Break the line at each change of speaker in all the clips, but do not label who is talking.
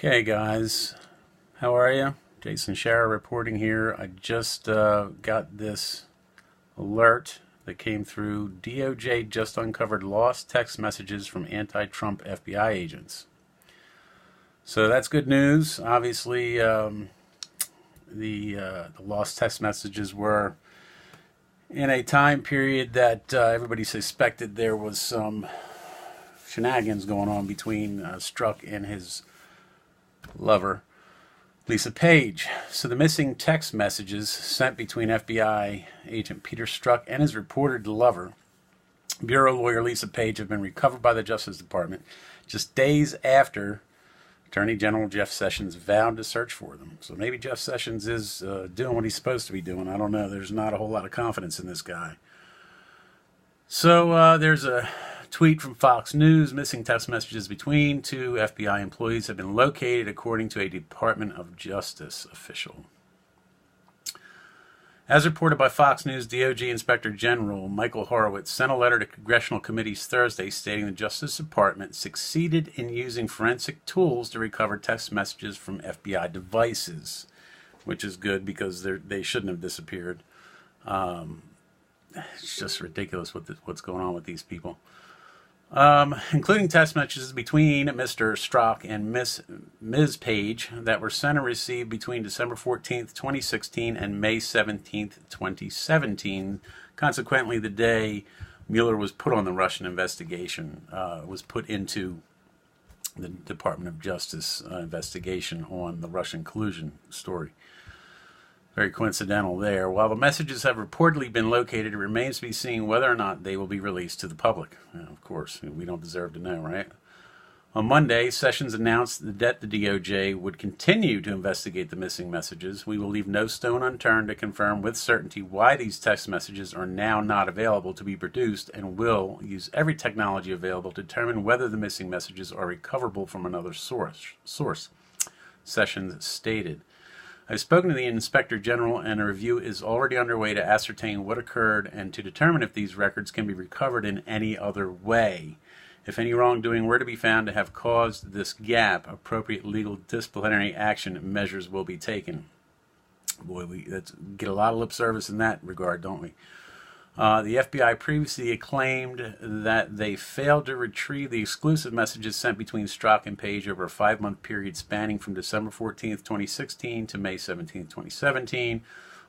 Okay, guys, how are you? Jason Shara reporting here. I just got this alert that came through. DOJ just uncovered lost text messages from anti-Trump FBI agents. So that's good news. Obviously, the lost text messages were in a time period that everybody suspected there was some shenanigans going on between Strzok and his lover, Lisa Page. So the missing text messages sent between FBI agent Peter Strzok and his reported lover, Bureau lawyer Lisa Page, have been recovered by the Justice Department just days after Attorney General Jeff Sessions vowed to search for them. So maybe Jeff Sessions is doing what he's supposed to be doing. I don't know. There's not a whole lot of confidence in this guy. So there's a tweet from Fox News. Missing text messages between two FBI employees have been located, according to a Department of Justice official. As reported by Fox News, DOJ Inspector General Michael Horowitz sent a letter to congressional committees Thursday stating the Justice Department succeeded in using forensic tools to recover text messages from FBI devices, which is good because they shouldn't have disappeared. It's just ridiculous what's going on with these people. Including text messages between Mr. Strzok and Ms. Page that were sent and received between December 14th, 2016 and May 17th, 2017. Consequently, the day Mueller was put on the Russian investigation, was put into the Department of Justice investigation on the Russian collusion story. Very coincidental there. While the messages have reportedly been located, it remains to be seen whether or not they will be released to the public. Of course, we don't deserve to know, right? On Monday, Sessions announced that the DOJ would continue to investigate the missing messages. We will leave no stone unturned to confirm with certainty why these text messages are now not available to be produced, and will use every technology available to determine whether the missing messages are recoverable from another source, Sessions stated. I've spoken to the Inspector General, and a review is already underway to ascertain what occurred and to determine if these records can be recovered in any other way. If any wrongdoing were to be found to have caused this gap, appropriate legal disciplinary action measures will be taken. Boy, we get a lot of lip service in that regard, don't we? The FBI previously claimed that they failed to retrieve the exclusive messages sent between Strzok and Page over a 5-month period spanning from December 14th, 2016 to May 17th, 2017.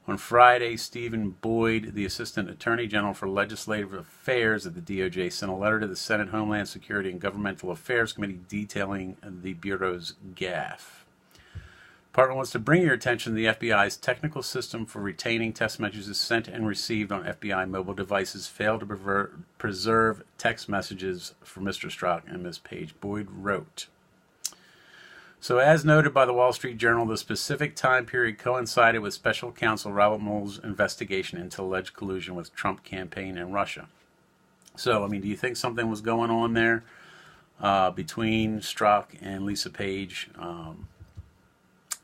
On Friday, Stephen Boyd, the Assistant Attorney General for Legislative Affairs at the DOJ, sent a letter to the Senate Homeland Security and Governmental Affairs Committee detailing the Bureau's gaffe. The Department wants to bring your attention to the FBI's technical system for retaining text messages sent and received on FBI mobile devices failed to preserve text messages for Mr. Strzok and Ms. Page, Boyd wrote. So as noted by the Wall Street Journal, the specific time period coincided with Special Counsel Robert Mueller's investigation into alleged collusion with Trump campaign in Russia. So, I mean, do you think something was going on there between Strzok and Lisa Page?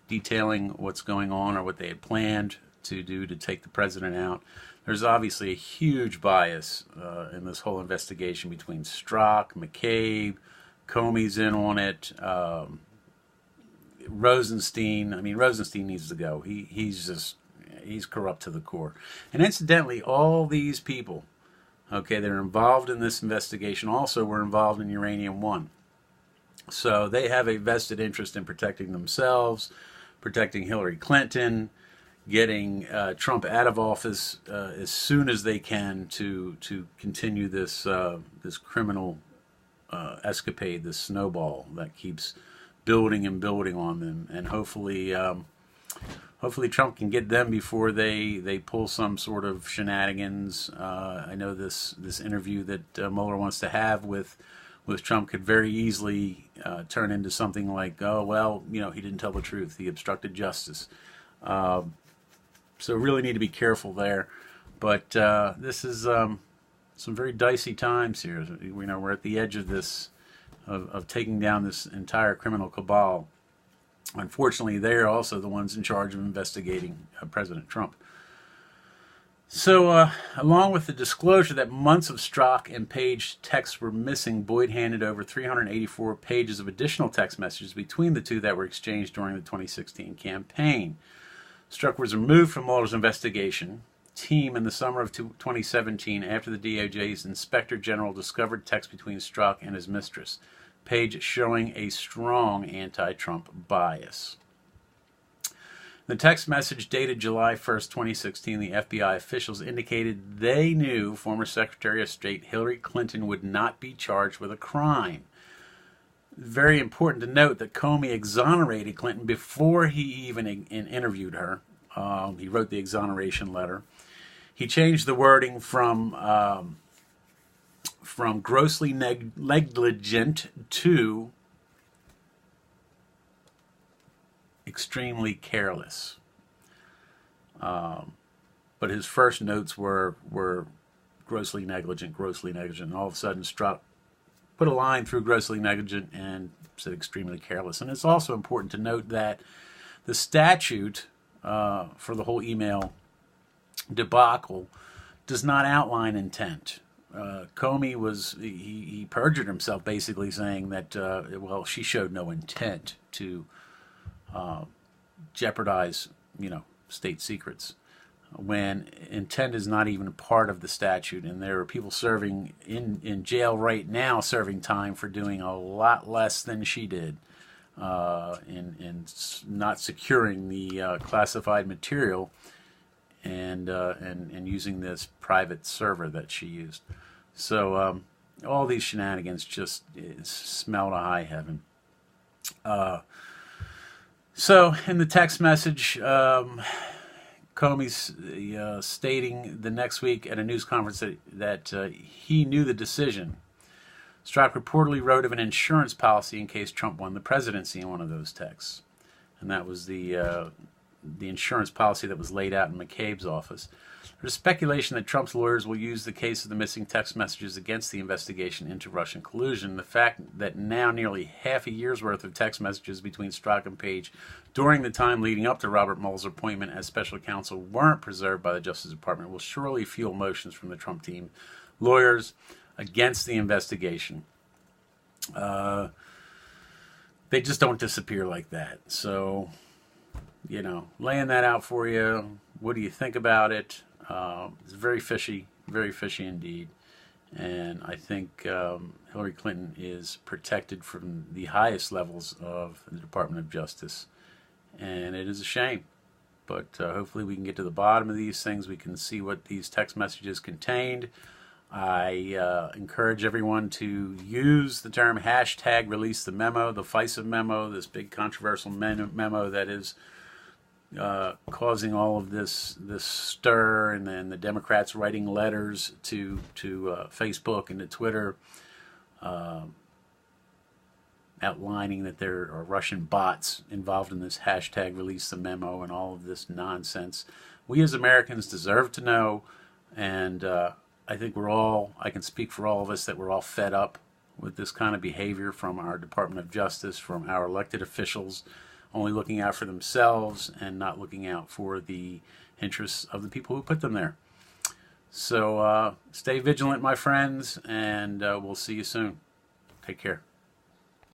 Detailing what's going on or what they had planned to do to take the president out. There's obviously a huge bias in this whole investigation between Strzok, McCabe, Comey's in on it, Rosenstein. I mean, Rosenstein needs to go. He's corrupt to the core. And incidentally, all these people, okay, they're involved in this investigation also were involved in Uranium One. So they have a vested interest in protecting themselves, protecting Hillary Clinton, getting Trump out of office as soon as they can to continue this criminal escapade, this snowball that keeps building and building on them. And hopefully Trump can get them before they pull some sort of shenanigans. I know this interview that Mueller wants to have with Trump could very easily turn into something like, oh, well, you know, he didn't tell the truth. He obstructed justice. So really need to be careful there. But this is some very dicey times here. You know, we're at the edge of this, of taking down this entire criminal cabal. Unfortunately, they're also the ones in charge of investigating President Trump. So, along with the disclosure that months of Strzok and Page texts were missing, Boyd handed over 384 pages of additional text messages between the two that were exchanged during the 2016 campaign. Strzok was removed from Mueller's investigation team in the summer of 2017 after the DOJ's Inspector General discovered texts between Strzok and his mistress, Page, showing a strong anti-Trump bias. The text message dated July 1st, 2016, the FBI officials indicated they knew former Secretary of State Hillary Clinton would not be charged with a crime. Very important to note that Comey exonerated Clinton before he even interviewed her. He wrote the exoneration letter. He changed the wording from grossly negligent to extremely careless. But his first notes were grossly negligent, and all of a sudden Strzok put a line through grossly negligent and said extremely careless. And it's also important to note that the statute for the whole email debacle does not outline intent. Comey he perjured himself, basically saying that she showed no intent to jeopardize, state secrets, when intent is not even a part of the statute. And there are people serving in jail right now, serving time for doing a lot less than she did in not securing the classified material and using this private server that she used. So all these shenanigans just smell to high heaven. So in the text message, Comey's stating the next week at a news conference that he knew the decision. Strzok reportedly wrote of an insurance policy in case Trump won the presidency in one of those texts. And that was the insurance policy that was laid out in McCabe's office. There's speculation that Trump's lawyers will use the case of the missing text messages against the investigation into Russian collusion. The fact that now nearly half a year's worth of text messages between Strzok and Page during the time leading up to Robert Mueller's appointment as special counsel weren't preserved by the Justice Department will surely fuel motions from the Trump team lawyers against the investigation. They just don't disappear like that. So, laying that out for you. What do you think about it? It's very fishy indeed. And I think Hillary Clinton is protected from the highest levels of the Department of Justice. And it is a shame. But hopefully we can get to the bottom of these things. We can see what these text messages contained. I encourage everyone to use the term #release the memo, the FISA memo, this big controversial memo that is causing all of this stir, and then the Democrats writing letters to Facebook and to Twitter outlining that there are Russian bots involved in this #release the memo and all of this nonsense. We as Americans deserve to know, and I think I can speak for all of us, that we're all fed up with this kind of behavior from our Department of Justice, from our elected officials, only looking out for themselves and not looking out for the interests of the people who put them there. So stay vigilant, my friends, and we'll see you soon. Take care.